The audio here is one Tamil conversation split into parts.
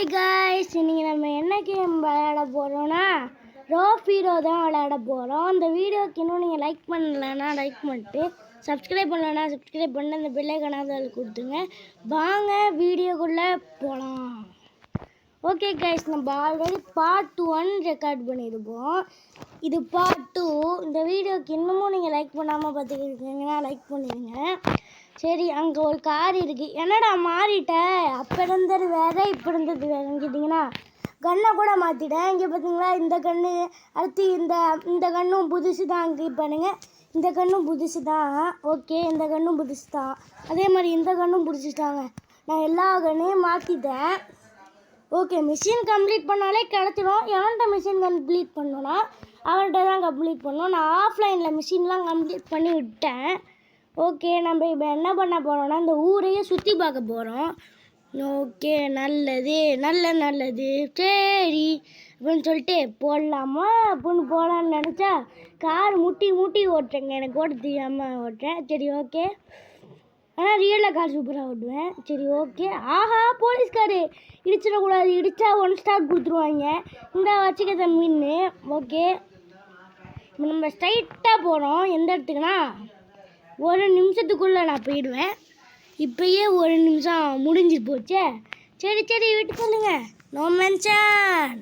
ஹாய் காய்ஸ், இன்றைக்கி நம்ம என்ன கேம் விளையாட போகிறோன்னா ரோஃபீரோ தான் விளையாட போகிறோம். அந்த வீடியோக்கு இன்னும் நீங்கள் லைக் பண்ணலைன்னா லைக் பண்ணிட்டு சப்ஸ்கிரைப் பண்ணலைன்னா சப்ஸ்கிரைப் பண்ணி அந்த பெல்லைக்கான அதில் கொடுத்துங்க. வாங்க வீடியோக்குள்ளே போகலாம். ஓகே கைஸ், நம்ம ஆல்ரெடி பார்ட் 1 ரெக்கார்ட் பண்ணியிருப்போம். இது பார்ட் 2. இந்த வீடியோக்கு இன்னமும் நீங்கள் லைக் பண்ணாமல் பார்த்துக்கிட்டீங்கன்னா லைக் பண்ணிடுங்க. சரி, அங்கே ஒரு கார் இருக்குது. என்னடா மாறிட்ட? அப்போ இருந்தது வேறு, இப்போ இருந்தது வேறுன்னு கேட்டிங்கன்னா கன்னை கூட மாற்றிட்டேன். இங்கே பார்த்தீங்களா, இந்த கன்று அடுத்து இந்த கன்னும் புதுசு தான். அங்கே பண்ணுங்க, இந்த கன்னும் புதுசு தான். ஓகே, இந்த கன்னும் புதுசு தான். அதே மாதிரி இந்த கன்னும் பிடிச்சிட்டாங்க. நான் எல்லா கன்னையும் மாற்றிட்டேன். ஓகே, மிஷின் கம்ப்ளீட் பண்ணாலே கிடச்சிடும். எவன்கிட்ட மிஷின் கம்ப்ளீட் பண்ணோன்னா அவன்கிட்ட தான் கம்ப்ளீட் பண்ணோம். நான் ஆஃப்லைனில் மிஷின்லாம் கம்ப்ளீட் பண்ணி விட்டேன். ஓகே, நம்ம இப்போ என்ன பண்ண போகிறோன்னா இந்த ஊரையே சுற்றி பார்க்க போகிறோம். ஓகே, நல்லது நல்லது. சரி அப்படின்னு சொல்லிட்டு போடலாமா அப்படின்னு போகலான்னு நினச்சா கார் முட்டி ஓட்டுறேங்க. எனக்கு ஓட்ட தெரியாமல் ஓட்டுறேன். சரி ஓகே, ஆனால் ரியலில் கார் சூப்பராக ஓட்டுவேன். சரி ஓகே. ஆஹா, போலீஸ்காரு இடிச்சிடக்கூடாது. இடித்தா 1 ஸ்டார் கொடுத்துருவாங்க. இந்த வச்சுக்க மீன். ஓகே, இப்போ நம்ம ஸ்ட்ரைட்டாக போகிறோம். எந்த இடத்துக்குன்னா 1 நிமிஷத்துக்குள்ளே நான் போயிடுவேன். இப்போயே 1 நிமிஷம் முடிஞ்சு போச்சே. சரி விட்டு சொல்லுங்க. நோ மென்ஷன்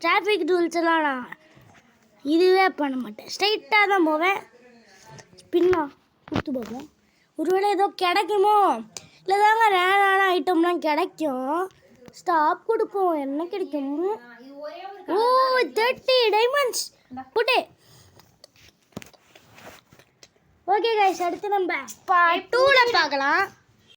டிராஃபிக் ரூல்ஸ் எல்லாம் நான் இதுவே பண்ண மாட்டேன். ஸ்ட்ரைட்டாக தான் போவேன். பின்னா கொடுத்து பார்ப்போம், ஒருவேளை ஏதோ கிடைக்குமோ. இல்லை தாங்க ரேரான ஐட்டம்லாம் கிடைக்கும். ஸ்டாப் கொடுப்போம், என்ன கிடைக்கும்? ஓ, 30 டைமண்ட்ஸ் போட்டு. ஓகே கைஸ், அடுத்து நம்ம பார்ட் 2ல பார்க்கலாம்.